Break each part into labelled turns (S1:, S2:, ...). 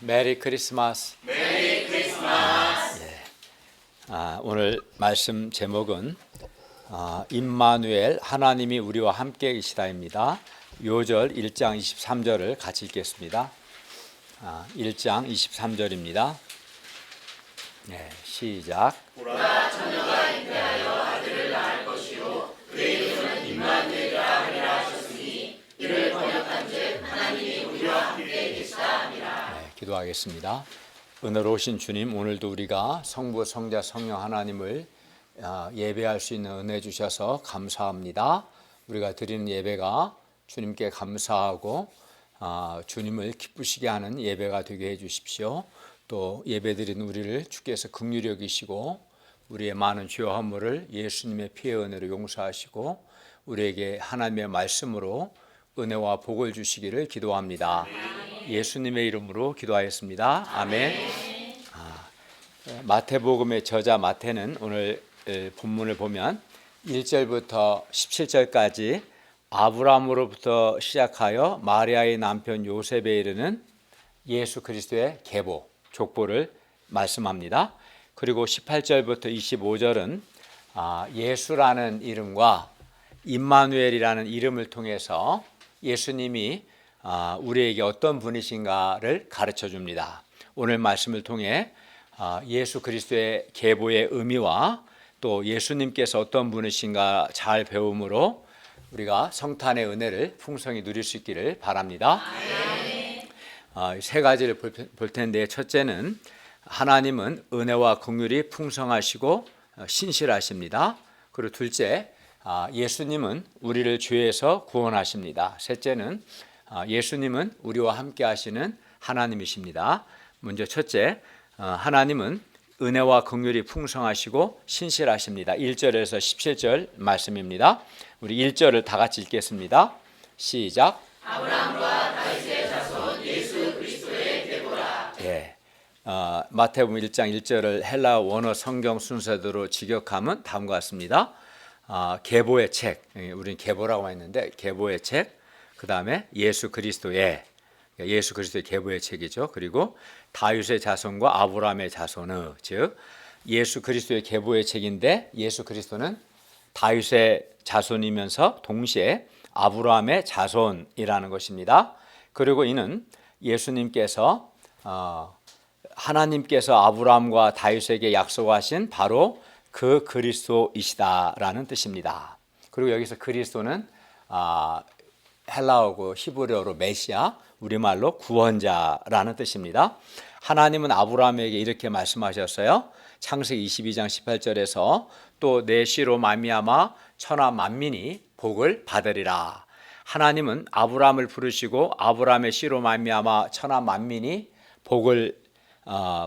S1: 메리 크리스마스.
S2: 메리 크리스마스.
S1: 오늘 말씀 제목은 임마누엘 하나님이 우리와 함께 계시다입니다. 요절 1장 23절을 같이 읽겠습니다. 1장 23절입니다. 시작.
S2: 보라, 처녀가 잉태하여 아들을 낳을 것이요 그의 이름은 임마누엘이라 하리라 하셨으니 이를 번역한즉 하나님이 우리와 함께 계시다 함이라.
S1: 기도하겠습니다. 은혜로우신 주님, 오늘도 우리가 성부, 성자, 성령 하나님을 예배할 수 있는 은혜 주셔서 감사합니다. 우리가 드리는 예배가 주님께 감사하고 주님을 기쁘시게 하는 예배가 되게 해주십시오. 또 예배드린 우리를 주께서 긍휼히 여기시고 우리의 많은 죄와 허물을 예수님의 피의 은혜로 용서하시고 우리에게 하나님의 말씀으로 은혜와 복을 주시기를 기도합니다. 예수님의 이름으로 기도하였습니다. 아멘. 마태복음의 저자 마태는 오늘 본문을 보면 1절부터 17절까지 아브라함으로부터 시작하여 마리아의 남편 요셉에 이르는 예수 그리스도의 계보, 족보를 말씀합니다. 그리고 18절부터 25절은 예수라는 이름과 임마누엘이라는 이름을 통해서 예수님이 우리에게 어떤 분이신가를 가르쳐 줍니다. 오늘 말씀을 통해 예수 그리스도의 계보의 의미와 또 예수님께서 어떤 분이신가 잘 배움으로 우리가 성탄의 은혜를 풍성히 누릴 수 있기를 바랍니다. 세 가지를 볼 텐데, 첫째는 하나님은 은혜와 긍휼이 풍성하시고 신실하십니다. 그리고 둘째, 예수님은 우리를 죄에서 구원하십니다. 셋째는 예수님은 우리와 함께 하시는 하나님이십니다. 먼저 첫째, 하나님은 은혜와 긍휼이 풍성하시고 신실하십니다. 1절에서 17절 말씀입니다. 우리 1절을 다 같이 읽겠습니다. 시작.
S2: 아브라함과 다윗의 자손 예수 그리스도의 계보라.
S1: 마태복음 1장 1절을 헬라 원어 성경 순서대로 직역하면 다음과 같습니다. 계보의 책, 우리는 계보라고 했는데 계보의 책, 그 다음에 예수 그리스도의 계보의 책이죠. 그리고 다윗의 자손과 아브라함의 자손의, 즉 예수 그리스도의 계보의 책인데 예수 그리스도는 다윗의 자손이면서 동시에 아브라함의 자손이라는 것입니다. 그리고 이는 예수님께서 하나님께서 아브라함과 다윗에게 약속하신 바로 그 그리스도이시다라는 뜻입니다. 그리고 여기서 그리스도는 헬라어고 히브리어로 메시아, 우리말로 구원자라는 뜻입니다. 하나님은 아브라함에게 이렇게 말씀하셨어요. 창세기 22장 18절에서 또 내 씨로 말미암아 천하 만민이 복을 받으리라. 하나님은 아브라함을 부르시고 아브라함의 씨로 말미암아 천하 만민이 복을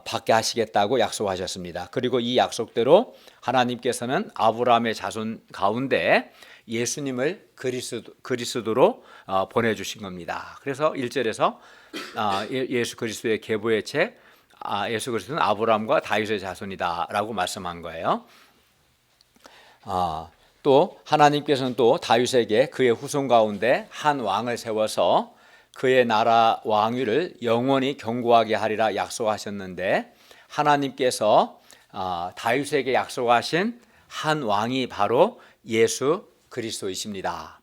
S1: 받게 하시겠다고 약속하셨습니다. 그리고 이 약속대로 하나님께서는 아브라함의 자손 가운데 예수님을 그리스도로 보내주신 겁니다. 그래서 1절에서 예수 그리스도의 계보의 책, 예수 그리스도는 아브라함과 다윗의 자손이다 라고 말씀한 거예요. 또 하나님께서는 또 다윗에게 그의 후손 가운데 한 왕을 세워서 그의 나라 왕위를 영원히 견고하게 하리라 약속하셨는데, 하나님께서 다윗에게 약속하신 한 왕이 바로 예수 그리스도이십니다.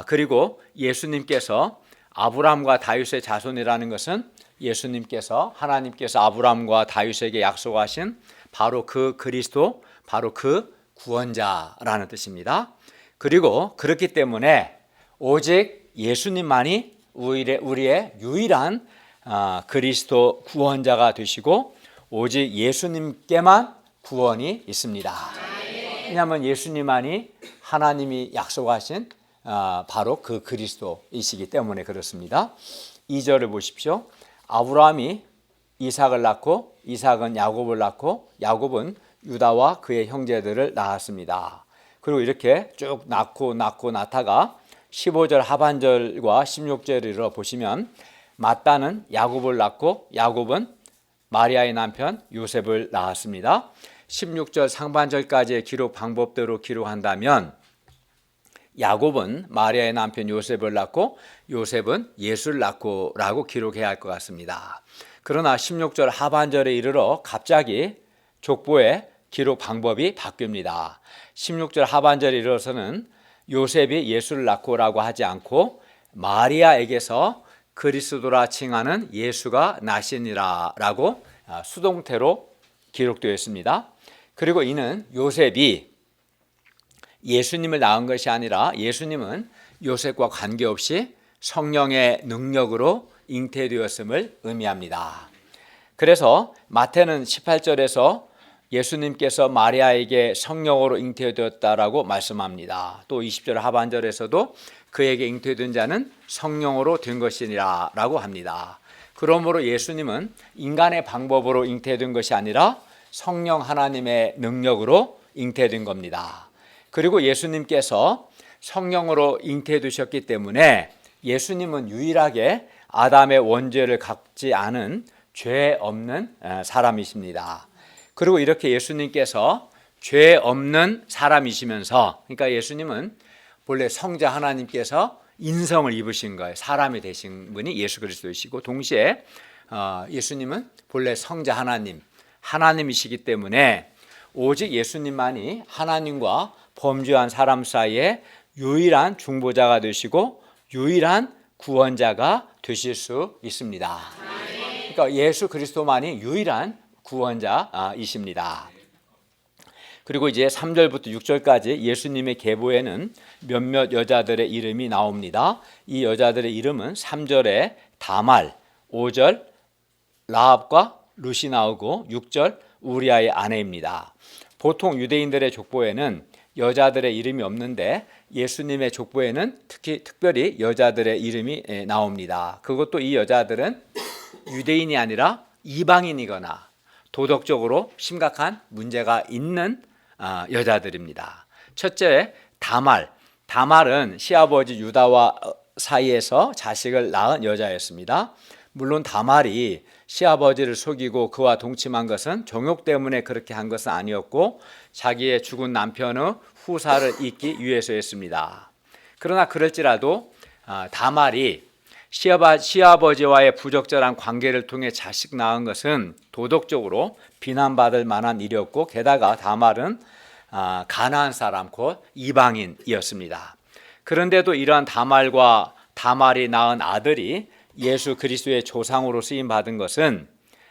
S1: 그리고 예수님께서 아브라함과 다윗의 자손이라는 것은 예수님께서 하나님께서 아브라함과 다윗에게 약속하신 바로 그 그리스도, 바로 그 구원자라는 뜻입니다. 그리고 그렇기 때문에 오직 예수님만이 우리의 유일한 그리스도 구원자가 되시고 오직 예수님께만 구원이 있습니다. 왜냐하면 예수님만이 하나님이 약속하신 바로 그 그리스도이시기 때문에 그렇습니다. 2절을 보십시오. 아브라함이 이삭을 낳고 이삭은 야곱을 낳고 야곱은 유다와 그의 형제들을 낳았습니다. 그리고 이렇게 쭉 낳다가 15절 하반절과 16절을 이르러 보시면 마따는 야곱을 낳고 야곱은 마리아의 남편 요셉을 낳았습니다. 16절 상반절까지의 기록 방법대로 기록한다면 야곱은 마리아의 남편 요셉을 낳고 요셉은 예수를 낳고라고 기록해야 할 것 같습니다. 그러나 16절 하반절에 이르러 갑자기 족보의 기록 방법이 바뀝니다. 16절 하반절에 이르러서는 요셉이 예수를 낳고라고 하지 않고 마리아에게서 그리스도라 칭하는 예수가 나시니라 라고 수동태로 기록되어 있습니다. 그리고 이는 요셉이 예수님을 낳은 것이 아니라 예수님은 요셉과 관계없이 성령의 능력으로 잉태되었음을 의미합니다. 그래서 마태는 18절에서 예수님께서 마리아에게 성령으로 잉태되었다라고 말씀합니다. 또 20절 하반절에서도 그에게 잉태된 자는 성령으로 된 것이니라 라고 합니다. 그러므로 예수님은 인간의 방법으로 잉태된 것이 아니라 성령 하나님의 능력으로 잉태된 겁니다. 그리고 예수님께서 성령으로 잉태되셨기 때문에 예수님은 유일하게 아담의 원죄를 갖지 않은 죄 없는 사람이십니다. 그리고 이렇게 예수님께서 죄 없는 사람이시면서, 그러니까 예수님은 본래 성자 하나님께서 인성을 입으신 거예요. 사람이 되신 분이 예수 그리스도이시고, 동시에 예수님은 본래 성자 하나님이시기 때문에 오직 예수님만이 하나님과 범죄한 사람 사이에 유일한 중보자가 되시고 유일한 구원자가 되실 수 있습니다. 그러니까 예수 그리스도만이 유일한 구원자이십니다. 그리고 이제 3절부터 6절까지 예수님의 계보에는 몇몇 여자들의 이름이 나옵니다. 이 여자들의 이름은 3절에 다말, 5절 라합과 룻이 나오고 6절 우리아의 아내입니다. 보통 유대인들의 족보에는 여자들의 이름이 없는데 예수님의 족보에는 특별히 여자들의 이름이 나옵니다. 그것도 이 여자들은 유대인이 아니라 이방인이거나 도덕적으로 심각한 문제가 있는 여자들입니다. 첫째, 다말은 시아버지 유다와 사이에서 자식을 낳은 여자였습니다. 물론 다말이 시아버지를 속이고 그와 동침한 것은 정욕 때문에 그렇게 한 것은 아니었고 자기의 죽은 남편의 후사를 잇기 위해서였습니다. 그러나 그럴지라도 다말이 시아버지와의 부적절한 관계를 통해 자식 낳은 것은 도덕적으로 비난받을 만한 일이었고, 게다가 다말은 가나안 사람 곧 이방인이었습니다. 그런데도 이러한 다말이 낳은 아들이 예수 그리스도의 조상으로 쓰임 받은 것은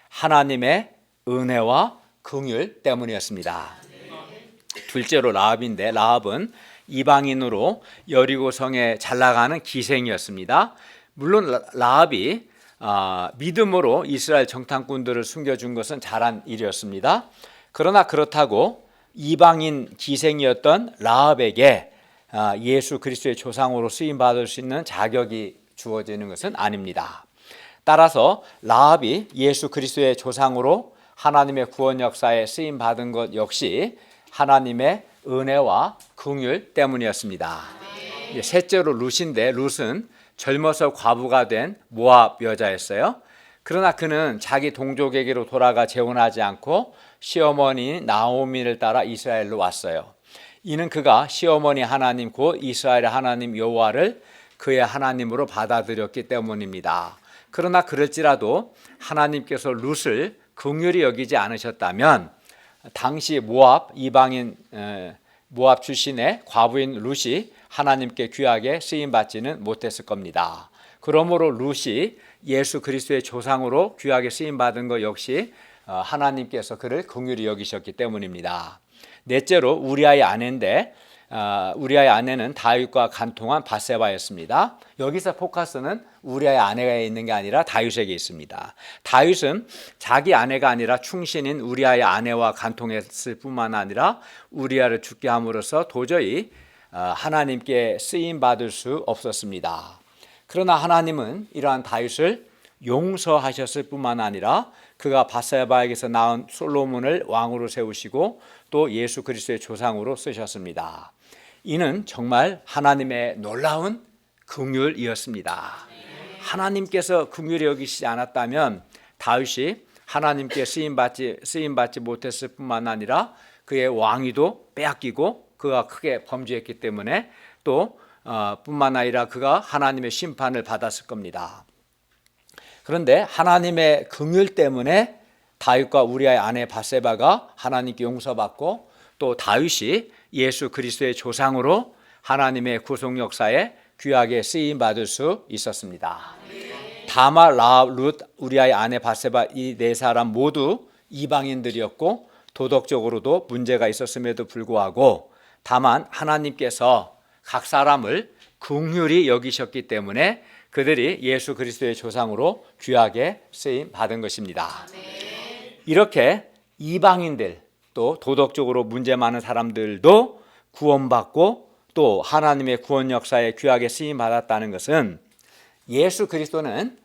S1: 하나님의 은혜와 긍휼 때문이었습니다. 둘째로 라합인데, 라합은 이방인으로 여리고 성에 잘 나가는 기생이었습니다. 물론 라합이 믿음으로 이스라엘 정탐꾼들을 숨겨준 것은 잘한 일이었습니다. 그러나 그렇다고 이방인 기생이었던 라합에게 예수 그리스도의 조상으로 쓰임받을 수 있는 자격이 주어지는 것은 아닙니다. 따라서 라합이 예수 그리스도의 조상으로 하나님의 구원 역사에 쓰임받은 것 역시 하나님의 은혜와 긍휼 때문이었습니다. 셋째로 룻인데, 룻은 젊어서 과부가 된 모압 여자였어요. 그러나 그는 자기 동족에게로 돌아가 재혼하지 않고 시어머니 나오미를 따라 이스라엘로 왔어요. 이는 그가 시어머니 하나님 곧 이스라엘의 하나님 여호와를 그의 하나님으로 받아들였기 때문입니다. 그러나 그럴지라도 하나님께서 룻을 긍휼히 여기지 않으셨다면 당시 이방인 모압 출신의 과부인 룻이 하나님께 귀하게 쓰임받지는 못했을 겁니다. 그러므로 룻이 예수 그리스도의 조상으로 귀하게 쓰임받은 것 역시 하나님께서 그를 긍휼히 여기셨기 때문입니다. 넷째로 우리아의 아내인데, 우리아의 아내는 다윗과 간통한 밧세바였습니다. 여기서 포커스는 우리아의 아내가 있는 게 아니라 다윗에게 있습니다. 다윗은 자기 아내가 아니라 충신인 우리아의 아내와 간통했을 뿐만 아니라 우리아를 죽게 함으로써 도저히 하나님께 쓰임받을 수 없었습니다. 그러나 하나님은 이러한 다윗을 용서하셨을 뿐만 아니라 그가 밧세바에게서 낳은 솔로몬을 왕으로 세우시고 또 예수 그리스도의 조상으로 쓰셨습니다. 이는 정말 하나님의 놀라운 긍휼이었습니다. 하나님께서 긍휼히 여기시지 않았다면 다윗이 하나님께 쓰임받지 못했을 뿐만 아니라 그의 왕위도 빼앗기고 그가 크게 범죄했기 때문에 또 뿐만 아니라 그가 하나님의 심판을 받았을 겁니다. 그런데 하나님의 긍휼 때문에 다윗과 우리아의 아내 밧세바가 하나님께 용서받고 또 다윗이 예수 그리스도의 조상으로 하나님의 구속 역사에 귀하게 쓰임 받을 수 있었습니다. 다말, 라합, 룻, 우리아의 아내 밧세바 이 네 사람 모두 이방인들이었고 도덕적으로도 문제가 있었음에도 불구하고 다만 하나님께서 각 사람을 긍휼히 여기셨기 때문에 그들이 예수 그리스도의 조상으로 귀하게 쓰임 받은 것입니다. 이렇게 이방인들 또 도덕적으로 문제 많은 사람들도 구원받고 또 하나님의 구원 역사에 귀하게 쓰임 받았다는 것은 예수 그리스도는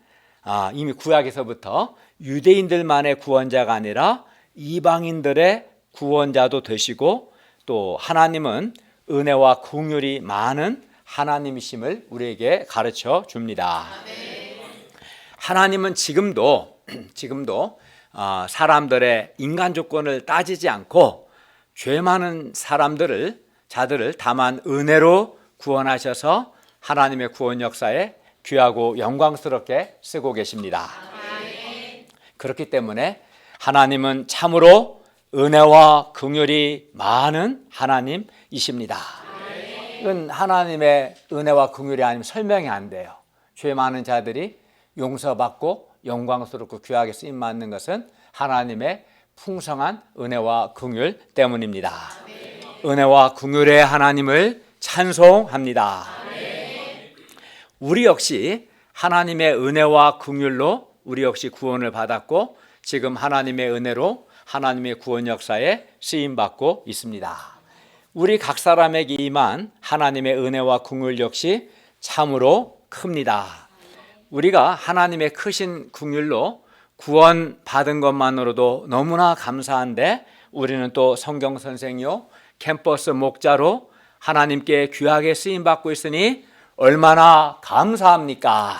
S1: 이미 구약에서부터 유대인들만의 구원자가 아니라 이방인들의 구원자도 되시고 또 하나님은 은혜와 긍휼이 많은 하나님이심을 우리에게 가르쳐 줍니다. 하나님은 지금도 사람들의 인간 조건을 따지지 않고 죄 많은 자들을 다만 은혜로 구원하셔서 하나님의 구원 역사에 귀하고 영광스럽게 쓰고 계십니다. 그렇기 때문에 하나님은 참으로 은혜와 긍휼이 많은 하나님이십니다. 이건 하나님의 은혜와 긍휼이 아니면 설명이 안 돼요. 죄 많은 자들이 용서받고 영광스럽고 귀하게 쓰임 받는 것은 하나님의 풍성한 은혜와 긍휼 때문입니다. 은혜와 긍휼의 하나님을 찬송합니다. 우리 역시 하나님의 은혜와 긍휼로 우리 역시 구원을 받았고 지금 하나님의 은혜로 하나님의 구원 역사에 쓰임받고 있습니다. 우리 각 사람에게 임한 하나님의 은혜와 긍휼 역시 참으로 큽니다. 우리가 하나님의 크신 긍휼로 구원받은 것만으로도 너무나 감사한데 우리는 또 성경 선생이요 캠퍼스 목자로 하나님께 귀하게 쓰임받고 있으니 얼마나 감사합니까?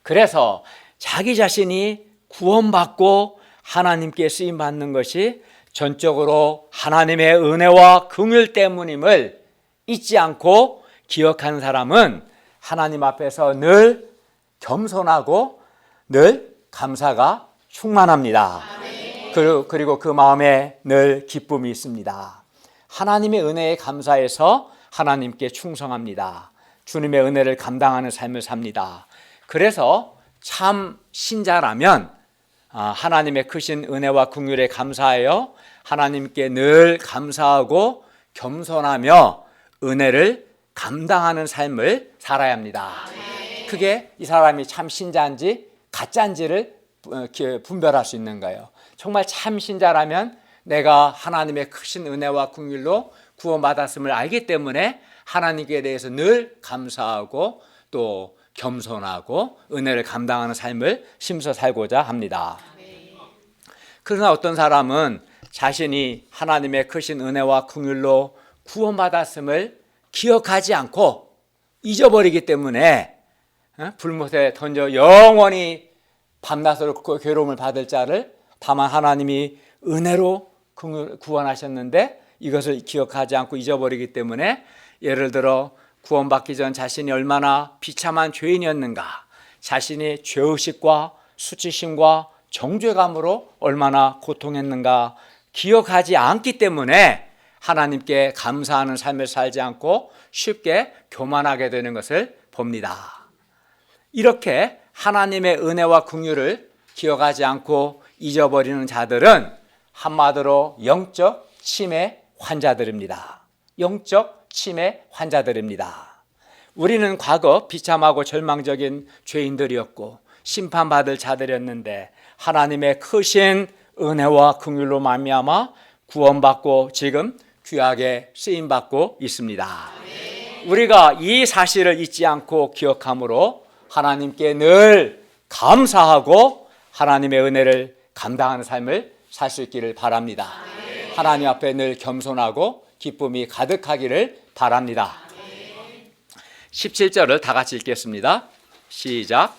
S1: 그래서 자기 자신이 구원받고 하나님께 쓰임받는 것이 전적으로 하나님의 은혜와 긍휼 때문임을 잊지 않고 기억하는 사람은 하나님 앞에서 늘 겸손하고 늘 감사가 충만합니다. 그리고 그 마음에 늘 기쁨이 있습니다. 하나님의 은혜에 감사해서 하나님께 충성합니다. 주님의 은혜를 감당하는 삶을 삽니다. 그래서 참 신자라면 하나님의 크신 은혜와 긍휼에 감사하여 하나님께 늘 감사하고 겸손하며 은혜를 감당하는 삶을 살아야 합니다. 그게 이 사람이 참 신자인지 가짜인지를 분별할 수 있는 거예요. 정말 참 신자라면 내가 하나님의 크신 은혜와 긍휼로 구원받았음을 알기 때문에 하나님께 대해서 늘 감사하고 또 겸손하고 은혜를 감당하는 삶을 심서 살고자 합니다. 그러나 어떤 사람은 자신이 하나님의 크신 은혜와 긍휼로 구원받았음을 기억하지 않고 잊어버리기 때문에 불못에 던져 영원히 밤낮으로 괴로움을 받을 자를 다만 하나님이 은혜로 구원하셨는데 이것을 기억하지 않고 잊어버리기 때문에 예를 들어 구원받기 전 자신이 얼마나 비참한 죄인이었는가, 자신이 죄의식과 수치심과 정죄감으로 얼마나 고통했는가 기억하지 않기 때문에 하나님께 감사하는 삶을 살지 않고 쉽게 교만하게 되는 것을 봅니다. 이렇게 하나님의 은혜와 긍휼을 기억하지 않고 잊어버리는 자들은 한마디로 영적 치매 환자들입니다. 영적 치매 환자들입니다. 우리는 과거 비참하고 절망적인 죄인들이었고 심판받을 자들이었는데 하나님의 크신 은혜와 긍휼로 말미암아 구원받고 지금 귀하게 쓰임받고 있습니다. 우리가 이 사실을 잊지 않고 기억함으로 하나님께 늘 감사하고 하나님의 은혜를 감당하는 삶을 살 수 있기를 바랍니다. 하나님 앞에 늘 겸손하고 기쁨이 가득하기를 바랍니다. 17절을 다 같이 읽겠습니다. 시작.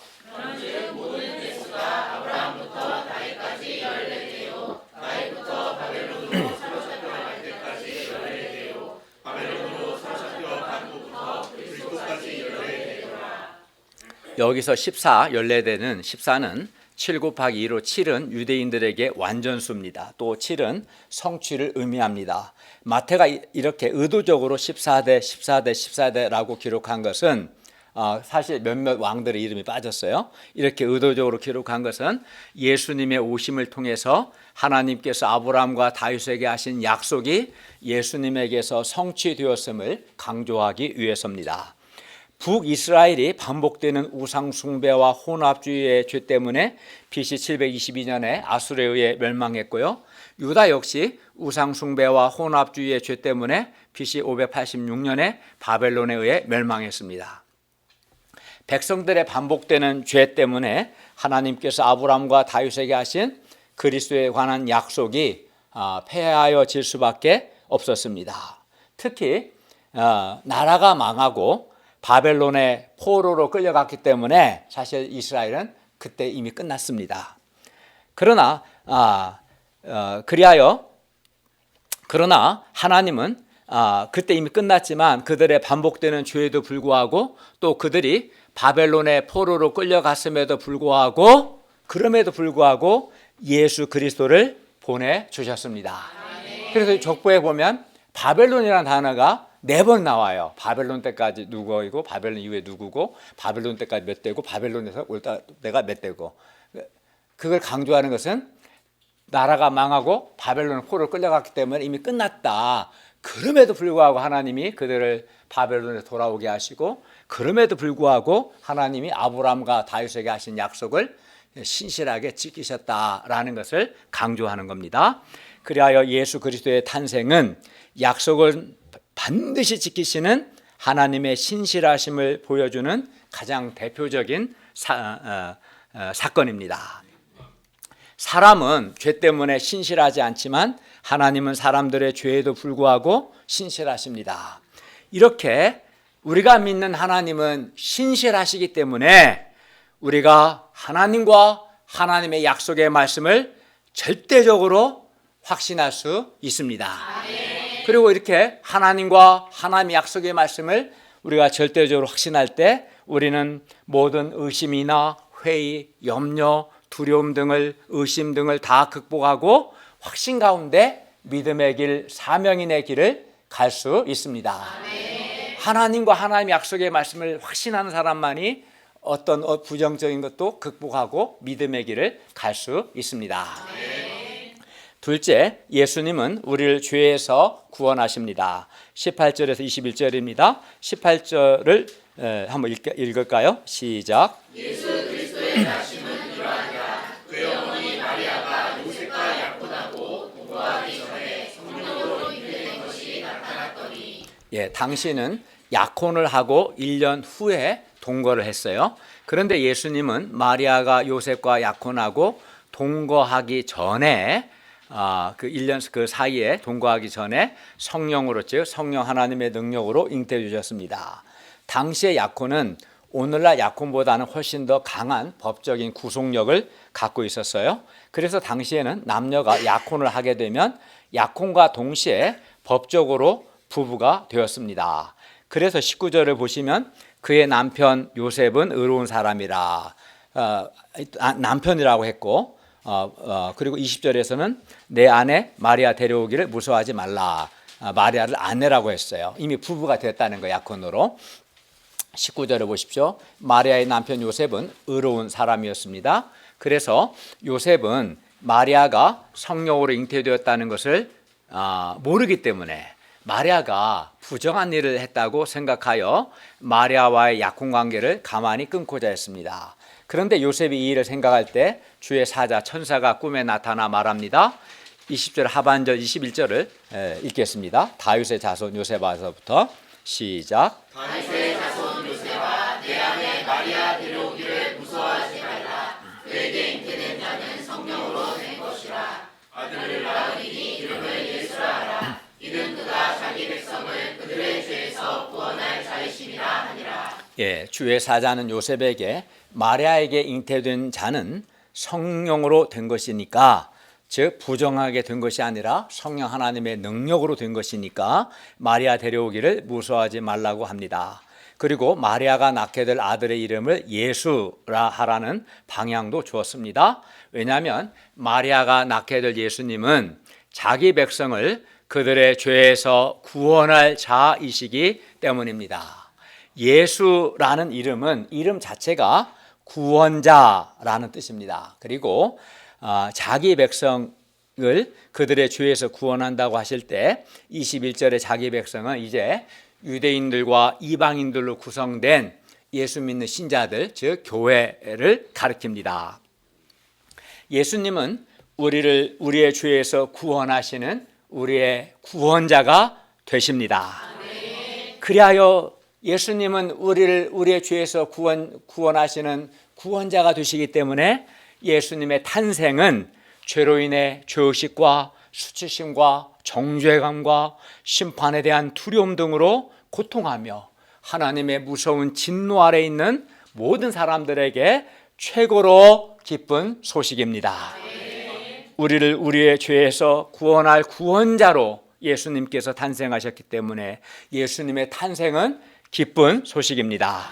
S1: 여기서 14 연례되는 14는 7 곱하기 2로 7은 유대인들에게 완전수입니다. 또 7은 성취를 의미합니다. 마태가 이렇게 의도적으로 14대 14대 14대라고 기록한 것은 사실 몇몇 왕들의 이름이 빠졌어요. 이렇게 의도적으로 기록한 것은 예수님의 오심을 통해서 하나님께서 아브라함과 다윗에게 하신 약속이 예수님에게서 성취되었음을 강조하기 위해서입니다. 북이스라엘이 반복되는 우상숭배와 혼합주의의 죄 때문에 BC 722년에 아수르에 의해 멸망했고요. 유다 역시 우상숭배와 혼합주의의 죄 때문에 BC 586년에 바벨론에 의해 멸망했습니다. 백성들의 반복되는 죄 때문에 하나님께서 아브라함과 다윗에게 하신 그리스도에 관한 약속이 폐하여질 수밖에 없었습니다. 특히 나라가 망하고 바벨론의 포로로 끌려갔기 때문에 사실 이스라엘은 그때 이미 끝났습니다. 그러나 하나님은 그때 이미 끝났지만 그들의 반복되는 죄에도 불구하고 또 그들이 바벨론의 포로로 끌려갔음에도 불구하고 그럼에도 불구하고 예수 그리스도를 보내주셨습니다. 그래서 족보에 보면 바벨론이라는 단어가 4번 나와요. 바벨론 때까지 누구이고 바벨론 이후에 누구고 바벨론 때까지 몇 대고 바벨론에서 올 때가 몇 대고 그걸 강조하는 것은 나라가 망하고 바벨론 포로로 끌려갔기 때문에 이미 끝났다. 그럼에도 불구하고 하나님이 그들을 바벨론에 돌아오게 하시고 그럼에도 불구하고 하나님이 아브라함과 다윗에게 하신 약속을 신실하게 지키셨다라는 것을 강조하는 겁니다. 그리하여 예수 그리스도의 탄생은 약속을 반드시 지키시는 하나님의 신실하심을 보여주는 가장 대표적인 사건입니다. 사람은 죄 때문에 신실하지 않지만 하나님은 사람들의 죄에도 불구하고 신실하십니다. 이렇게 우리가 믿는 하나님은 신실하시기 때문에 우리가 하나님과 하나님의 약속의 말씀을 절대적으로 확신할 수 있습니다. 그리고 이렇게 하나님과 하나님의 약속의 말씀을 우리가 절대적으로 확신할 때 우리는 모든 의심이나 회의, 염려, 두려움 등을 의심 등을 다 극복하고 확신 가운데 믿음의 길, 사명인의 길을 갈 수 있습니다. 하나님과 하나님의 약속의 말씀을 확신하는 사람만이 어떤 부정적인 것도 극복하고 믿음의 길을 갈 수 있습니다. 둘째, 예수님은 우리를 죄에서 구원하십니다. 18절에서 21절입니다. 18절을 한번 읽을까요? 시작.
S2: 예수 그리스도의 나심은 이러하니라. 그의 어머니 마리아가 요셉과 약혼하고 동거하기 전에 성령으로 잉태된 것이 나타났더니
S1: 당시는 약혼을 하고 1년 후에 동거를 했어요. 그런데 예수님은 마리아가 요셉과 약혼하고 동거하기 전에 그 1년 그 사이에 동거하기 전에 성령으로 즉 성령 하나님의 능력으로 잉태되셨습니다. 당시의 약혼은 오늘날 약혼보다는 훨씬 더 강한 법적인 구속력을 갖고 있었어요. 그래서 당시에는 남녀가 약혼을 하게 되면 약혼과 동시에 법적으로 부부가 되었습니다. 그래서 19절을 보시면 그의 남편 요셉은 의로운 사람이라 남편이라고 했고 그리고 20절에서는 내 아내 마리아 데려오기를 무서워하지 말라. 마리아를 아내라고 했어요. 이미 부부가 됐다는 거 약혼으로. 19절을 보십시오. 마리아의 남편 요셉은 의로운 사람이었습니다. 그래서 요셉은 마리아가 성령으로 잉태되었다는 것을 모르기 때문에 마리아가 부정한 일을 했다고 생각하여 마리아와의 약혼관계를 가만히 끊고자 했습니다. 그런데 요셉이 이 일을 생각할 때 주의 사자 천사가 꿈에 나타나 말합니다. 20절 하반절 21절을 읽겠습니다. 다윗의 자손 요셉아서부터 시작.
S2: 다윗의 자손 요셉아 내 아내 마리아 데려오기를 무서워하지 말라. 그에게 잉태된 자는 성령으로 된 것이라. 아들을 낳으리니 이름을 예수라 하라. 이는 그가 자기 백성을 그들의 죄에서 구원할 자이심이라 하니라.
S1: 주의 사자는 요셉에게 마리아에게 잉태된 자는 성령으로 된 것이니까 즉 부정하게 된 것이 아니라 성령 하나님의 능력으로 된 것이니까 마리아 데려오기를 무서워하지 말라고 합니다. 그리고 마리아가 낳게 될 아들의 이름을 예수라 하라는 방향도 주었습니다. 왜냐하면 마리아가 낳게 될 예수님은 자기 백성을 그들의 죄에서 구원할 자이시기 때문입니다. 예수라는 이름은 이름 자체가 구원자라는 뜻입니다. 그리고 자기 백성을 그들의 죄에서 구원한다고 하실 때 21절에 자기 백성은 이제 유대인들과 이방인들로 구성된 예수 믿는 신자들, 즉 교회를 가리킵니다. 예수님은 우리의 죄에서 구원하시는 우리의 구원자가 되십니다. 그리하여 예수님은 우리의 죄에서 구원하시는 구원자가 되시기 때문에 예수님의 탄생은 죄로 인해 죄의식과 수치심과 정죄감과 심판에 대한 두려움 등으로 고통하며 하나님의 무서운 진노 아래 있는 모든 사람들에게 최고로 기쁜 소식입니다. 우리를 우리의 죄에서 구원할 구원자로 예수님께서 탄생하셨기 때문에 예수님의 탄생은 기쁜 소식입니다.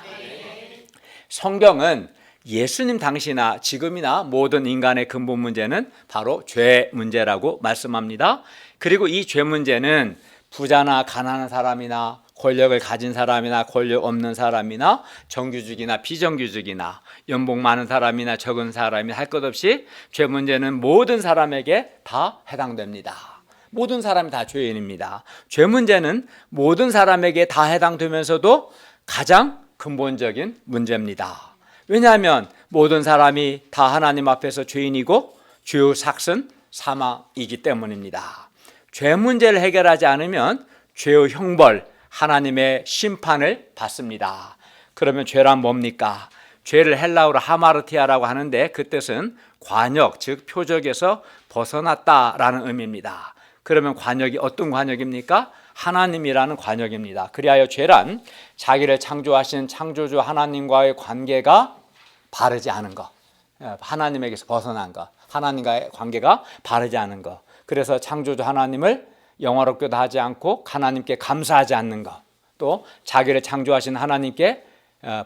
S1: 성경은 예수님 당시나 지금이나 모든 인간의 근본 문제는 바로 죄 문제라고 말씀합니다. 그리고 이 죄 문제는 부자나 가난한 사람이나 권력을 가진 사람이나 권력 없는 사람이나 정규직이나 비정규직이나 연봉 많은 사람이나 적은 사람이 할 것 없이 죄 문제는 모든 사람에게 다 해당됩니다. 모든 사람이 다 죄인입니다. 죄 문제는 모든 사람에게 다 해당되면서도 가장 근본적인 문제입니다. 왜냐하면 모든 사람이 다 하나님 앞에서 죄인이고 죄의 삭은 사망이기 때문입니다. 죄 문제를 해결하지 않으면 죄의 형벌, 하나님의 심판을 받습니다. 그러면 죄란 뭡니까? 죄를 헬라어로 하마르티아라고 하는데 그 뜻은 관역, 즉 표적에서 벗어났다라는 의미입니다. 그러면 관역이 어떤 관역입니까? 하나님이라는 관역입니다. 그리하여 죄란 자기를 창조하신 창조주 하나님과의 관계가 바르지 않은 것, 하나님에게서 벗어난 것, 하나님과의 관계가 바르지 않은 것. 그래서 창조주 하나님을 영화롭게도 하지 않고 하나님께 감사하지 않는 것, 또 자기를 창조하신 하나님께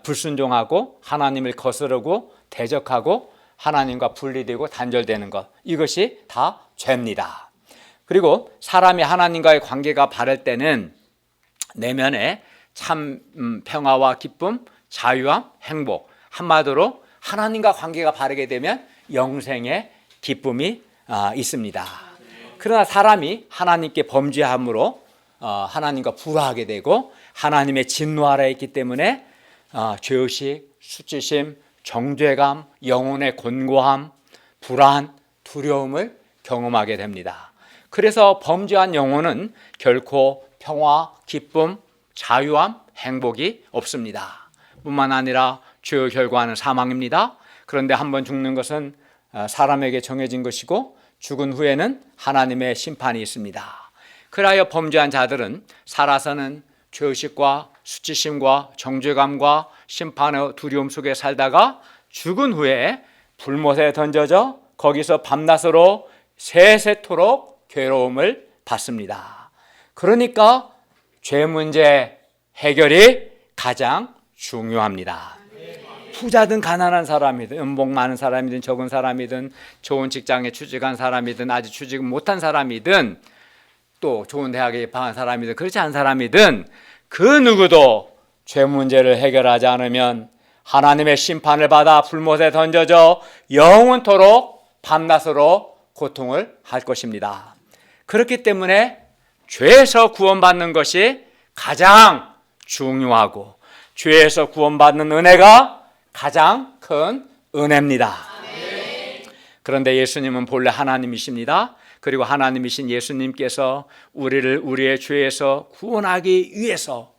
S1: 불순종하고 하나님을 거스르고 대적하고 하나님과 분리되고 단절되는 것, 이것이 다 죄입니다. 그리고 사람이 하나님과의 관계가 바를 때는 내면에 참 평화와 기쁨, 자유함, 행복, 한마디로 하나님과 관계가 바르게 되면 영생의 기쁨이 있습니다. 그러나 사람이 하나님께 범죄함으로 하나님과 불화하게 되고 하나님의 진노 아래에 있기 때문에 죄의식, 수치심, 정죄감, 영혼의 곤고함, 불안, 두려움을 경험하게 됩니다. 그래서 범죄한 영혼은 결코 평화, 기쁨, 자유함, 행복이 없습니다. 뿐만 아니라 죄의 결과는 사망입니다. 그런데 한번 죽는 것은 사람에게 정해진 것이고 죽은 후에는 하나님의 심판이 있습니다. 그리하여 범죄한 자들은 살아서는 죄의식과 수치심과 정죄감과 심판의 두려움 속에 살다가 죽은 후에 불못에 던져져 거기서 밤낮으로 세세토록 괴로움을 받습니다. 그러니까 죄 문제 해결이 가장 중요합니다. 부자든 가난한 사람이든 연봉 많은 사람이든 적은 사람이든 좋은 직장에 취직한 사람이든 아직 취직 못한 사람이든 또 좋은 대학에 입학한 사람이든 그렇지 않은 사람이든 그 누구도 죄 문제를 해결하지 않으면 하나님의 심판을 받아 불못에 던져져 영원토록 밤낮으로 고통을 할 것입니다. 그렇기 때문에 죄에서 구원받는 것이 가장 중요하고 죄에서 구원받는 은혜가 가장 큰 은혜입니다. 그런데 예수님은 본래 하나님이십니다. 그리고 하나님이신 예수님께서 우리를 우리의 죄에서 구원하기 위해서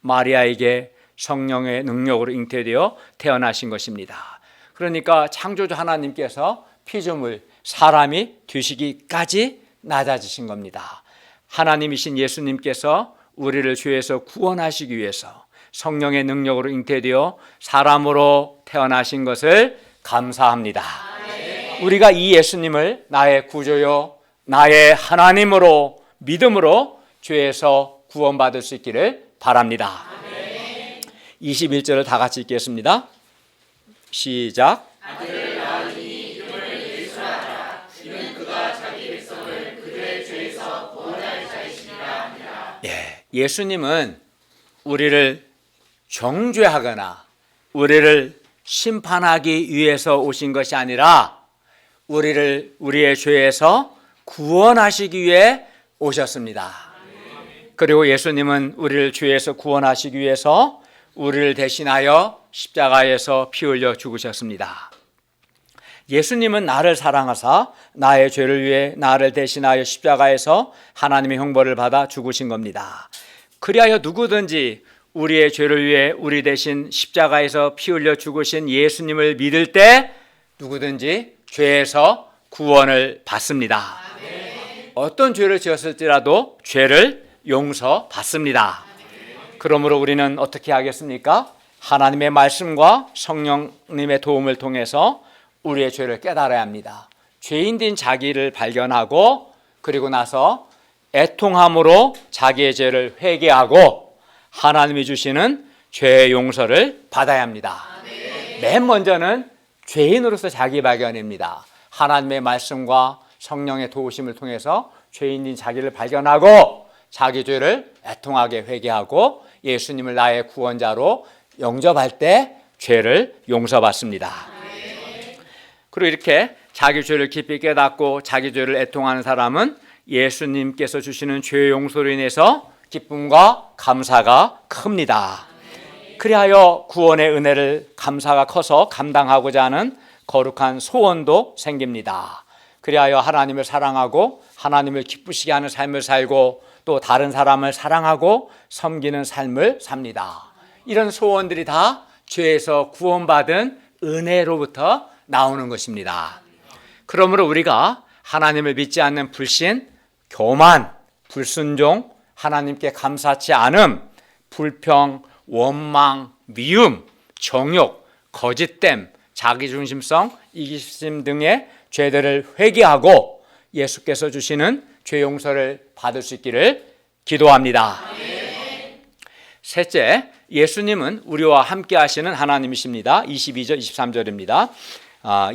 S1: 마리아에게 성령의 능력으로 잉태되어 태어나신 것입니다. 그러니까 창조주 하나님께서 피조물 사람이 되시기까지 낮아지신 겁니다. 하나님이신 예수님께서 우리를 죄에서 구원하시기 위해서 성령의 능력으로 잉태되어 사람으로 태어나신 것을 감사합니다. 우리가 이 예수님을 나의 구조요 나의 하나님으로 믿음으로 죄에서 구원받을 수 있기를 바랍니다. 21절을 다 같이 읽겠습니다. 시작.
S2: 아들을 낳으니 이름을 예수라 하라. 이는 그가 자기 백성을 그들의 죄에서 구원할 자이시니라 하니라.
S1: 예수님은 우리를 정죄하거나 우리를 심판하기 위해서 오신 것이 아니라 우리를 우리의 죄에서 구원하시기 위해 오셨습니다. 그리고 예수님은 우리를 죄에서 구원하시기 위해서 우리를 대신하여 십자가에서 피 흘려 죽으셨습니다. 예수님은 나를 사랑하사 나의 죄를 위해 나를 대신하여 십자가에서 하나님의 형벌을 받아 죽으신 겁니다. 그리하여 누구든지 우리의 죄를 위해 우리 대신 십자가에서 피 흘려 죽으신 예수님을 믿을 때 누구든지 죄에서 구원을 받습니다. 어떤 죄를 지었을지라도 죄를 용서받습니다. 그러므로 우리는 어떻게 하겠습니까? 하나님의 말씀과 성령님의 도움을 통해서 우리의 죄를 깨달아야 합니다. 죄인된 자기를 발견하고 그리고 나서 애통함으로 자기의 죄를 회개하고 하나님이 주시는 죄의 용서를 받아야 합니다. 맨 먼저는 죄인으로서 자기 발견입니다. 하나님의 말씀과 성령의 도우심을 통해서 죄인인 자기를 발견하고 자기 죄를 애통하게 회개하고 예수님을 나의 구원자로 영접할 때 죄를 용서받습니다. 그리고 이렇게 자기 죄를 깊이 깨닫고 자기 죄를 애통하는 사람은 예수님께서 주시는 죄 용서로 인해서 기쁨과 감사가 큽니다. 그리하여 구원의 은혜를 감사가 커서 감당하고자 하는 거룩한 소원도 생깁니다. 그리하여 하나님을 사랑하고 하나님을 기쁘시게 하는 삶을 살고 또 다른 사람을 사랑하고 섬기는 삶을 삽니다. 이런 소원들이 다 죄에서 구원받은 은혜로부터 나오는 것입니다. 그러므로 우리가 하나님을 믿지 않는 불신, 교만, 불순종, 하나님께 감사치 않음, 불평, 원망, 미움, 정욕, 거짓됨, 자기중심성, 이기심 등의 죄들을 회개하고 예수께서 주시는 죄 용서를 받을 수 있기를 기도합니다. 셋째, 예수님은 우리와 함께 하시는 하나님이십니다. 22절, 23절입니다.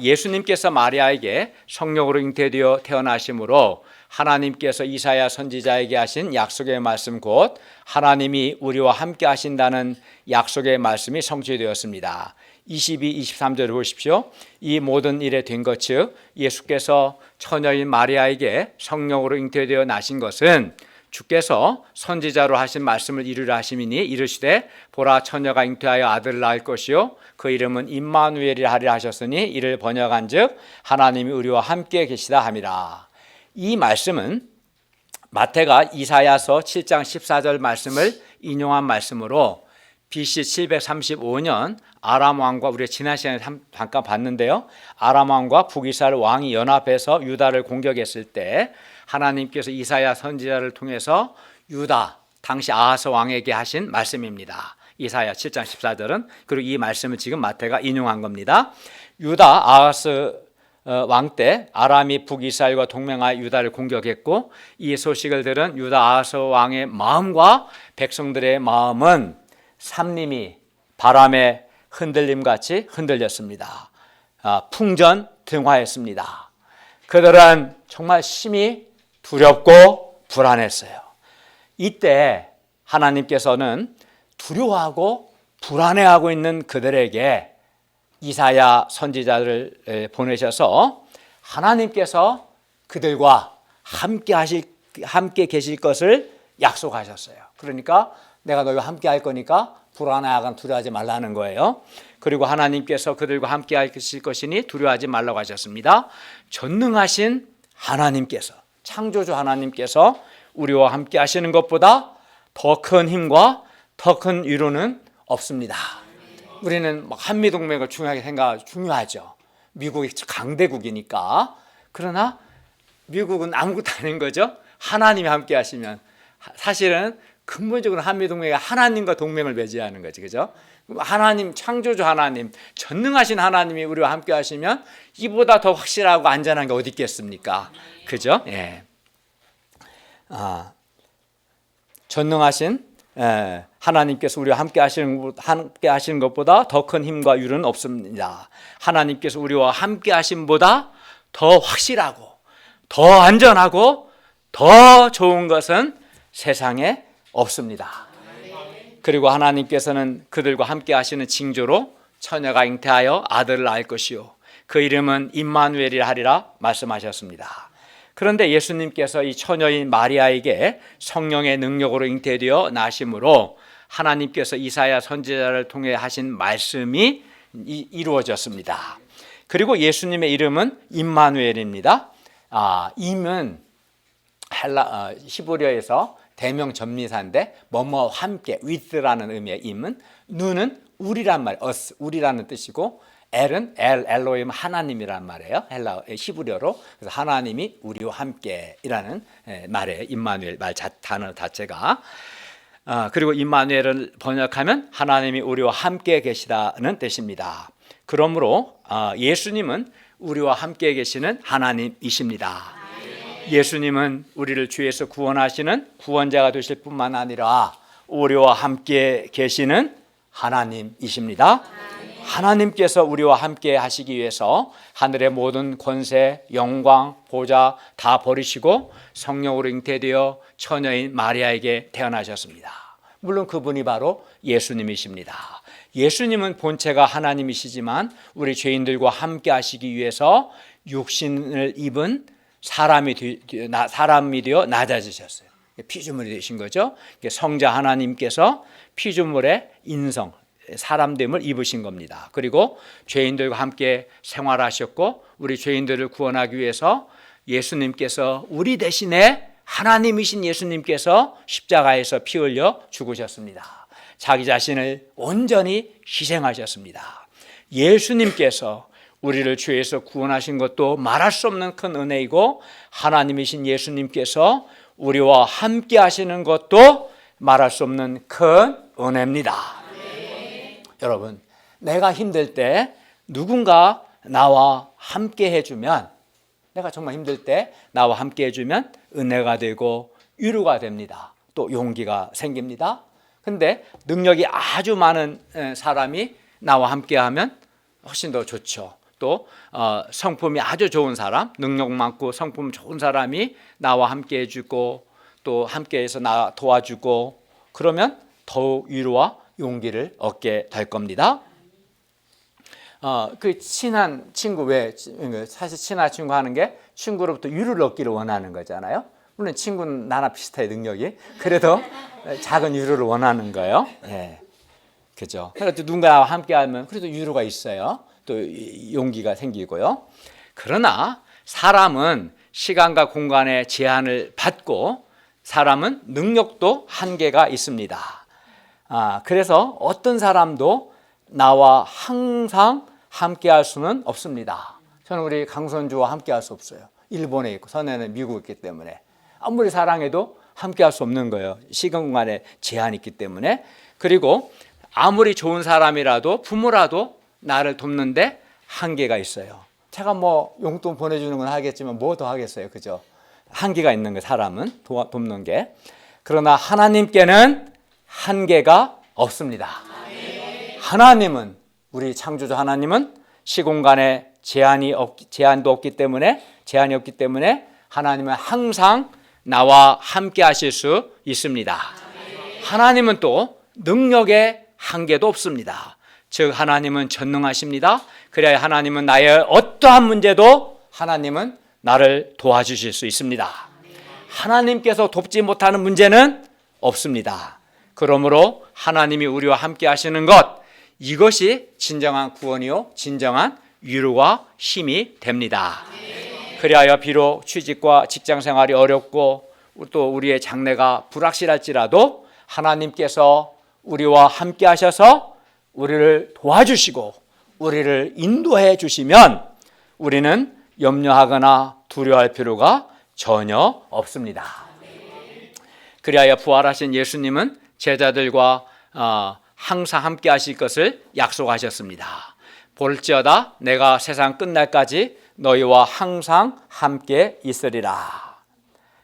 S1: 예수님께서 마리아에게 성령으로 잉태되어 태어나심으로 하나님께서 이사야 선지자에게 하신 약속의 말씀 곧 하나님이 우리와 함께 하신다는 약속의 말씀이 성취되었습니다. 22, 23절을 보십시오. 이 모든 일에 된 것 즉 예수께서 처녀인 마리아에게 성령으로 잉태되어 나신 것은 주께서 선지자로 하신 말씀을 이루려 하심이니 이르시되 보라 처녀가 잉태하여 아들을 낳을 것이요 그 이름은 임마누엘이라 하리라 하셨으니 이를 번역한즉 하나님이 우리와 함께 계시다 함이라. 이 말씀은 마태가 이사야서 7장 14절 말씀을 인용한 말씀으로 BC 735년 아람 왕과 우리 지난 시간에 잠깐 봤는데요. 아람 왕과 북이스라엘 왕이 연합해서 유다를 공격했을 때 하나님께서 이사야 선지자를 통해서 유다 당시 아하스 왕에게 하신 말씀입니다. 이사야 7장 14절은 그리고 이 말씀을 지금 마태가 인용한 겁니다. 유다 아하스 왕 때 아람이 북이스라엘과 동맹하여 유다를 공격했고 이 소식을 들은 유다 아하스 왕의 마음과 백성들의 마음은 삼림이 바람에 흔들림같이 흔들렸습니다. 풍전등화했습니다. 그들은 정말 심히 두렵고 불안했어요. 이때 하나님께서는 두려워하고 불안해하고 있는 그들에게 이사야 선지자를 보내셔서 하나님께서 그들과 함께 계실 것을 약속하셨어요. 그러니까 내가 너희와 함께 할 거니까 불안해하거나 두려워하지 말라는 거예요. 그리고 하나님께서 그들과 함께 하실 것이니 두려워하지 말라고 하셨습니다. 전능하신 하나님께서 창조주 하나님께서 우리와 함께 하시는 것보다 더 큰 힘과 더 큰 위로는 없습니다. 우리는 한미동맹을 중요하게 중요하죠. 미국이 강대국이니까. 그러나 미국은 아무것도 아닌 거죠. 하나님이 함께 하시면 사실은 근본적으로 한미동맹이 하나님과 동맹을 맺어야 하는 거지, 그죠? 하나님, 창조주 하나님, 전능하신 하나님이 우리와 함께 하시면 이보다 더 확실하고 안전한 게 어디 있겠습니까? 그죠? 예. 전능하신 하나님께서 우리와 함께 하시는 것보다 더 큰 힘과 위로는 없습니다. 하나님께서 우리와 함께 하심보다 더 확실하고 더 안전하고 더 좋은 것은 세상에 없습니다. 그리고 하나님께서는 그들과 함께 하시는 징조로 처녀가 잉태하여 아들을 낳을 것이요 그 이름은 임마누엘이라 하리라 말씀하셨습니다. 그런데 예수님께서 이 처녀인 마리아에게 성령의 능력으로 잉태되어 나심으로 하나님께서 이사야 선지자를 통해 하신 말씀이 이루어졌습니다. 그리고 예수님의 이름은 임마누엘입니다. 임은 히브리어에서 대명 전미사인데 뭐뭐 함께 with라는 의미의 임은, 누는 우리란 말, us 우리라는 뜻이고, 엘은 엘로힘 하나님이란 말이에요. 히브리어로. 그래서 하나님이 우리와 함께이라는 말이에요. 임마누엘 단어 자체가. 그리고 임마누엘을 번역하면 하나님이 우리와 함께 계시다는 뜻입니다. 그러므로 예수님은 우리와 함께 계시는 하나님이십니다. 예수님은 우리를 죄에서 구원하시는 구원자가 되실 뿐만 아니라 우리와 함께 계시는 하나님이십니다. 하나님께서 우리와 함께 하시기 위해서 하늘의 모든 권세, 영광, 보좌 다 버리시고 성령으로 잉태되어 처녀인 마리아에게 태어나셨습니다. 물론 그분이 바로 예수님이십니다. 예수님은 본체가 하나님이시지만 우리 죄인들과 함께 하시기 위해서 육신을 입은 사람이 되어 낮아지셨어요. 피조물이 되신 거죠. 성자 하나님께서 피조물의 인성, 사람됨을 입으신 겁니다. 그리고 죄인들과 함께 생활하셨고 우리 죄인들을 구원하기 위해서 예수님께서 우리 대신에 하나님이신 예수님께서 십자가에서 피 흘려 죽으셨습니다. 자기 자신을 온전히 희생하셨습니다. 예수님께서 우리를 죄에서 구원하신 것도 말할 수 없는 큰 은혜이고, 하나님이신 예수님께서 우리와 함께 하시는 것도 말할 수 없는 큰 은혜입니다. 여러분, 내가 힘들 때 누군가 나와 함께 해주면, 내가 정말 힘들 때 나와 함께 해주면 은혜가 되고 위로가 됩니다. 또 용기가 생깁니다. 근데 능력이 아주 많은 사람이 나와 함께 하면 훨씬 더 좋죠. 또 성품이 아주 좋은 사람, 능력 많고 성품 좋은 사람이 나와 함께 해주고 또 함께해서 나 도와주고 그러면 더욱 위로와 용기를 얻게 될 겁니다. 그 친한 친구, 사실 친한 친구 하는 게 친구로부터 위로를 얻기를 원하는 거잖아요. 물론 친구는 나나 비슷해 능력이. 그래도 작은 위로를 원하는 거예요. 네. 그죠. 그래도 누군가와 함께 하면 그래도 위로가 있어요. 또 용기가 생기고요. 그러나 사람은 시간과 공간의 제한을 받고 사람은 능력도 한계가 있습니다. 그래서 어떤 사람도 나와 항상 함께 할 수는 없습니다. 저는 우리 강선주와 함께 할 수 없어요. 일본에 있고 선혜는 미국에 있기 때문에 아무리 사랑해도 함께 할 수 없는 거예요. 시간 공간에 제한이 있기 때문에. 그리고 아무리 좋은 사람이라도 부모라도 나를 돕는데 한계가 있어요. 제가 뭐 용돈 보내주는 건 하겠지만 뭐 더 하겠어요. 그죠? 한계가 있는 거 사람은 돕는 게. 그러나 하나님께는 한계가 없습니다. 하나님은, 우리 창조주 하나님은 시공간에 제한도 없기 때문에, 제한이 없기 때문에 하나님은 항상 나와 함께 하실 수 있습니다. 하나님은 또 능력의 한계도 없습니다. 즉 하나님은 전능하십니다. 그래야 하나님은 나의 어떠한 문제도 하나님은 나를 도와주실 수 있습니다. 하나님께서 돕지 못하는 문제는 없습니다. 그러므로 하나님이 우리와 함께 하시는 것, 이것이 진정한 구원이요 진정한 위로와 힘이 됩니다. 그리하여 비록 취직과 직장 생활이 어렵고 또 우리의 장래가 불확실할지라도 하나님께서 우리와 함께 하셔서 우리를 도와주시고 우리를 인도해 주시면 우리는 염려하거나 두려워할 필요가 전혀 없습니다. 그리하여 부활하신 예수님은 제자들과 항상 함께 하실 것을 약속하셨습니다. 볼지어다 내가 세상 끝날까지 너희와 항상 함께 있으리라.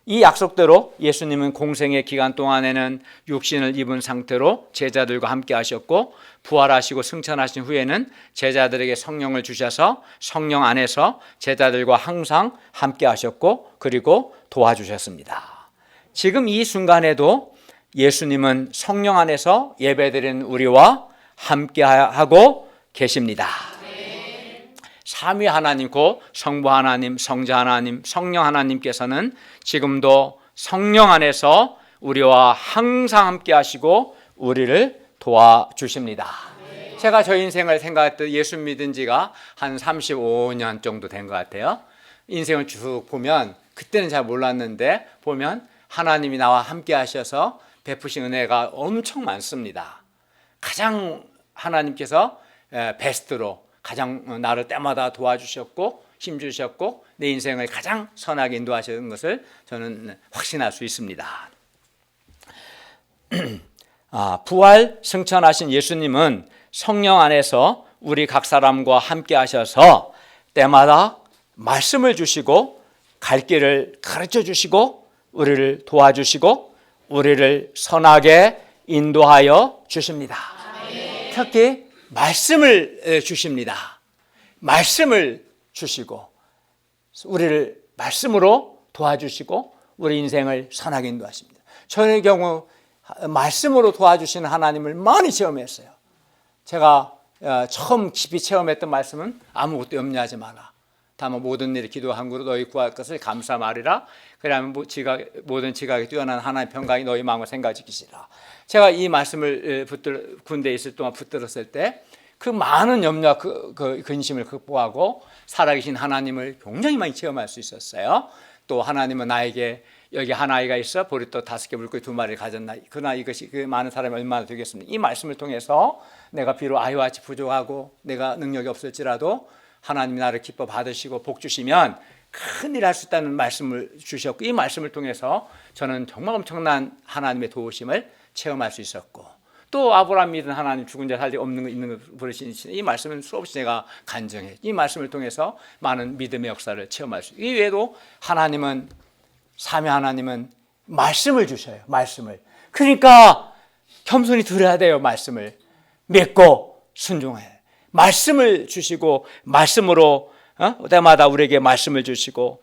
S1: 이 약속대로 예수님은 공생의 기간 동안에는 육신을 입은 상태로 제자들과 함께 하셨고, 부활하시고 승천하신 후에는 제자들에게 성령을 주셔서 성령 안에서 제자들과 항상 함께 하셨고, 그리고 도와주셨습니다. 지금 이 순간에도 예수님은 성령 안에서 예배드리는 우리와 함께 하고 계십니다. 삼위 하나님, 곧 성부 하나님, 성자 하나님, 성령 하나님께서는 지금도 성령 안에서 우리와 항상 함께 하시고 우리를 도와주십니다. 제가 저 인생을 생각했던 예수 믿은 지가 한 35년 정도 된 것 같아요. 인생을 쭉 보면 그때는 잘 몰랐는데 보면 하나님이 나와 함께 하셔서 베푸신 은혜가 엄청 많습니다. 가장 하나님께서 베스트로 가장 나를 때마다 도와주셨고 힘주셨고 내 인생을 가장 선하게 인도하시는 것을 저는 확신할 수 있습니다. 부활 승천하신 예수님은 성령 안에서 우리 각 사람과 함께 하셔서 때마다 말씀을 주시고 갈 길을 가르쳐 주시고 우리를 도와주시고 우리를 선하게 인도하여 주십니다. 특히 말씀을 주십니다. 말씀을 주시고 우리를 말씀으로 도와주시고 우리 인생을 선하게 인도하십니다. 저의 경우 말씀으로 도와주시는 하나님을 많이 체험했어요. 제가 처음 깊이 체험했던 말씀은 아무것도 염려하지 마라. 다만 모든 일에 기도한 그로 너희 구할 것을 감사 말이라. 그러면 모든 지각이 뛰어난 하나님의 평강이 너희 마음과 생각을 지키시라. 제가 이 말씀을 군대에 있을 동안 붙들었을 때 그 많은 염려와 그 근심을 극복하고 살아계신 하나님을 굉장히 많이 체험할 수 있었어요. 또 하나님은 나에게 여기 한 아이가 있어 보리떡 5개 물고기 2마리를 가졌나, 그러나 이것이 그 많은 사람이 얼마나 되겠습니까? 이 말씀을 통해서 내가 비록 아이와 같이 부족하고 내가 능력이 없을지라도 하나님이 나를 기뻐 받으시고 복 주시면 큰일 할 수 있다는 말씀을 주셨고, 이 말씀을 통해서 저는 정말 엄청난 하나님의 도우심을 체험할 수 있었고, 또 아브라함 믿은 하나님 죽은 자 살리 없는 거 있는 거 부르시는 이 말씀은 수없이 제가 간증해. 이 말씀을 통해서 많은 믿음의 역사를 체험할 수 있고, 이 외에도 하나님은 삼위 하나님은 말씀을 주셔요. 말씀을. 그러니까 겸손히 들어야 돼요. 말씀을 믿고 순종해. 말씀을 주시고 말씀으로 때마다 우리에게 말씀을 주시고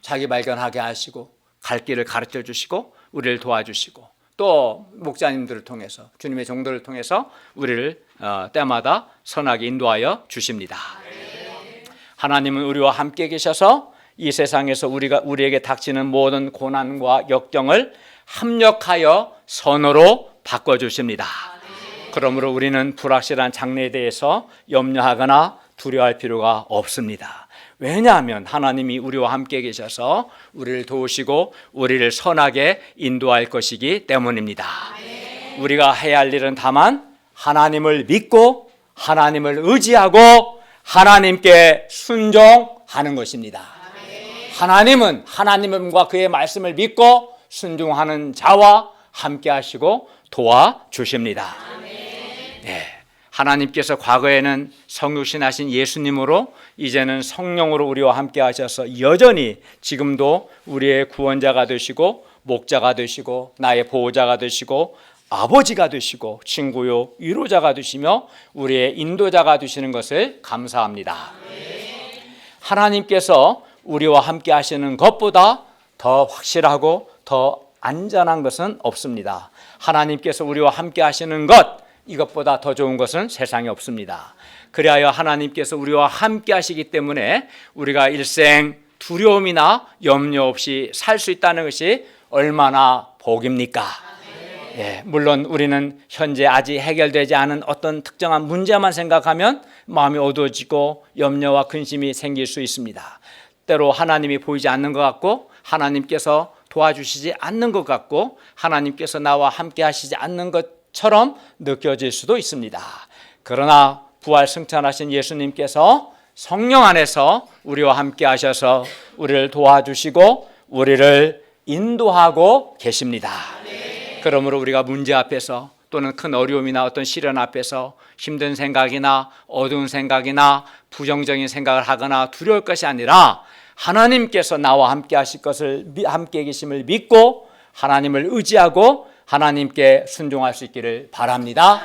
S1: 자기 발견하게 하시고 갈 길을 가르쳐 주시고 우리를 도와주시고 또 목자님들을 통해서 주님의 종들을 통해서 우리를 때마다 선하게 인도하여 주십니다. 하나님은 우리와 함께 계셔서 이 세상에서 우리에게 닥치는 모든 고난과 역경을 합력하여 선으로 바꿔주십니다. 그러므로 우리는 불확실한 장래에 대해서 염려하거나 두려워할 필요가 없습니다. 왜냐하면 하나님이 우리와 함께 계셔서 우리를 도우시고 우리를 선하게 인도할 것이기 때문입니다. 우리가 해야 할 일은 다만 하나님을 믿고 하나님을 의지하고 하나님께 순종하는 것입니다. 하나님은 하나님과 그의 말씀을 믿고 순종하는 자와 함께 하시고 도와주십니다. 네. 하나님께서 과거에는 성육신하신 예수님으로 이제는 성령으로 우리와 함께 하셔서 여전히 지금도 우리의 구원자가 되시고 목자가 되시고 나의 보호자가 되시고 아버지가 되시고 친구요 위로자가 되시며 우리의 인도자가 되시는 것을 감사합니다. 하나님께서 우리와 함께 하시는 것보다 더 확실하고 더 안전한 것은 없습니다. 하나님께서 우리와 함께 하시는 것, 이것보다 더 좋은 것은 세상에 없습니다. 그리하여 하나님께서 우리와 함께 하시기 때문에 우리가 일생 두려움이나 염려 없이 살 수 있다는 것이 얼마나 복입니까? 예, 물론 우리는 현재 아직 해결되지 않은 어떤 특정한 문제만 생각하면 마음이 어두워지고 염려와 근심이 생길 수 있습니다. 때로 하나님이 보이지 않는 것 같고 하나님께서 도와주시지 않는 것 같고 하나님께서 나와 함께 하시지 않는 것처럼 느껴질 수도 있습니다. 그러나 부활 승천하신 예수님께서 성령 안에서 우리와 함께 하셔서 우리를 도와주시고 우리를 인도하고 계십니다. 그러므로 우리가 문제 앞에서 또는 큰 어려움이나 어떤 시련 앞에서 힘든 생각이나 어두운 생각이나 부정적인 생각을 하거나 두려울 것이 아니라 하나님께서 나와 함께 하실 것을 함께 계심을 믿고 하나님을 의지하고 하나님께 순종할 수 있기를 바랍니다.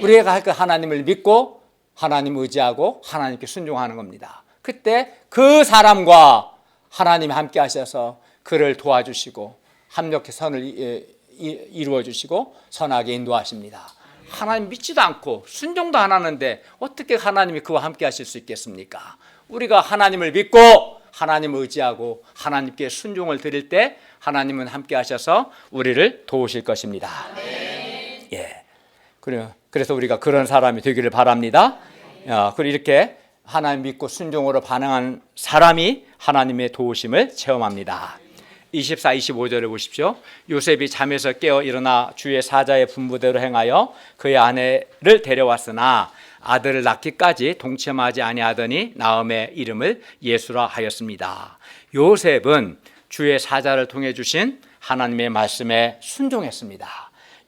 S1: 우리가 할 그 하나님을 믿고 하나님 의지하고 하나님께 순종하는 겁니다. 그때 그 사람과 하나님이 함께 하셔서 그를 도와주시고 합력해 선을 이루어 주시고 선하게 인도하십니다. 하나님 믿지도 않고 순종도 안 하는데 어떻게 하나님이 그와 함께 하실 수 있겠습니까? 우리가 하나님을 믿고 하나님을 의지하고 하나님께 순종을 드릴 때 하나님은 함께 하셔서 우리를 도우실 것입니다. 예. 그래서 우리가 그런 사람이 되기를 바랍니다. 그리고 이렇게 하나님 믿고 순종으로 반응한 사람이 하나님의 도우심을 체험합니다. 24, 25절을 보십시오. 요셉이 잠에서 깨어 일어나 주의 사자의 분부대로 행하여 그의 아내를 데려왔으나 아들을 낳기까지 동침하지 아니하더니 나음의 이름을 예수라 하였습니다. 요셉은 주의 사자를 통해 주신 하나님의 말씀에 순종했습니다.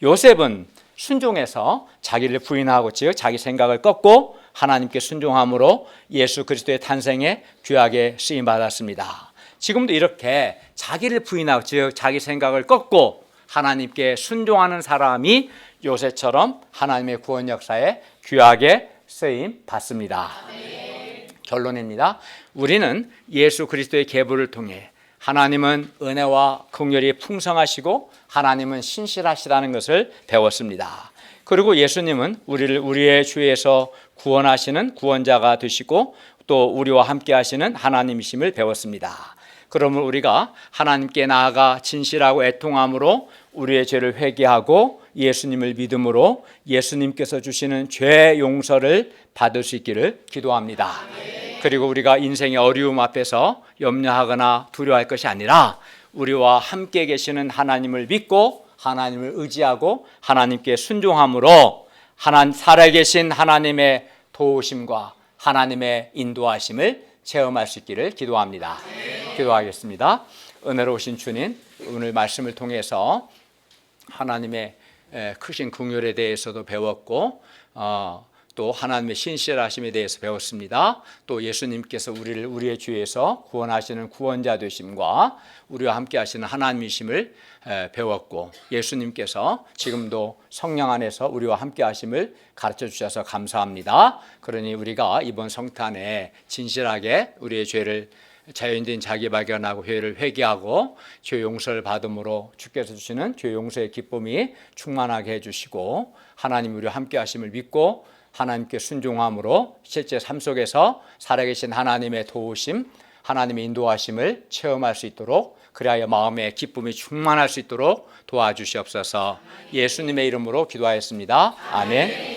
S1: 요셉은 순종해서 자기를 부인하고 즉 자기 생각을 꺾고 하나님께 순종함으로 예수 그리스도의 탄생에 귀하게 쓰임받았습니다. 지금도 이렇게 자기를 부인하고 즉 자기 생각을 꺾고 하나님께 순종하는 사람이 요셉처럼 하나님의 구원 역사에 귀하게 쓰임 받습니다. 결론입니다. 우리는 예수 그리스도의 계보를 통해 하나님은 은혜와 긍휼이 풍성하시고 하나님은 신실하시다는 것을 배웠습니다. 그리고 예수님은 우리를 우리의 죄에서 구원하시는 구원자가 되시고 또 우리와 함께 하시는 하나님이심을 배웠습니다. 그러면 우리가 하나님께 나아가 진실하고 애통함으로 우리의 죄를 회개하고 예수님을 믿음으로 예수님께서 주시는 죄 용서를 받을 수 있기를 기도합니다. 그리고 우리가 인생의 어려움 앞에서 염려하거나 두려워할 것이 아니라 우리와 함께 계시는 하나님을 믿고 하나님을 의지하고 하나님께 순종함으로 살아계신 하나님의 도우심과 하나님의 인도하심을 체험할 수 있기를 기도합니다. 기도하겠습니다. 은혜로우신 주님, 오늘 말씀을 통해서 하나님의 크신 긍휼에 대해서도 배웠고 또 하나님의 신실하심에 대해서 배웠습니다. 또 예수님께서 우리를 우리의 죄에서 구원하시는 구원자 되심과 우리와 함께 하시는 하나님이심을 배웠고 예수님께서 지금도 성령 안에서 우리와 함께 하심을 가르쳐 주셔서 감사합니다. 그러니 우리가 이번 성탄에 진실하게 우리의 죄를 자연된 자기 발견하고 회를 회개하고 죄 용서를 받음으로 주께서 주시는 죄 용서의 기쁨이 충만하게 해주시고 하나님 우리와 함께 하심을 믿고 하나님께 순종함으로 실제 삶 속에서 살아계신 하나님의 도우심, 하나님의 인도하심을 체험할 수 있도록 그리하여 마음의 기쁨이 충만할 수 있도록 도와주시옵소서. 예수님의 이름으로 기도하였습니다. 아멘.